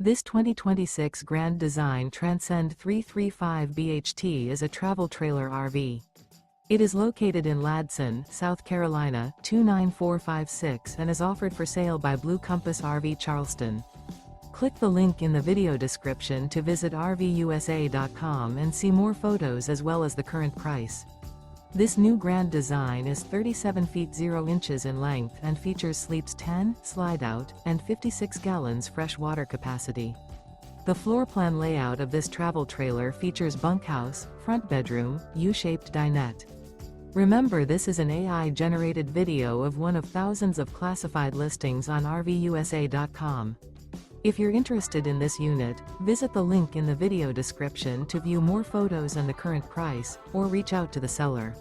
This 2026 Grand Design Transcend 335 BHT is a travel trailer RV. It is located in Ladson, South Carolina, 29456 and is offered for sale by Blue Compass RV Charleston. Click the link in the video description to visit RVUSA.com and see more photos as well as the current price. This new Grand Design is 37 feet 0 inches in length and features sleeps 10, Slideout, and 56 gallons fresh water capacity. The floor plan layout of this travel trailer features bunkhouse, front bedroom, U-shaped dinette. Remember, this is an AI-generated video of one of thousands of classified listings on RVUSA.com. If you're interested in this unit, visit the link in the video description to view more photos and the current price, or reach out to the seller.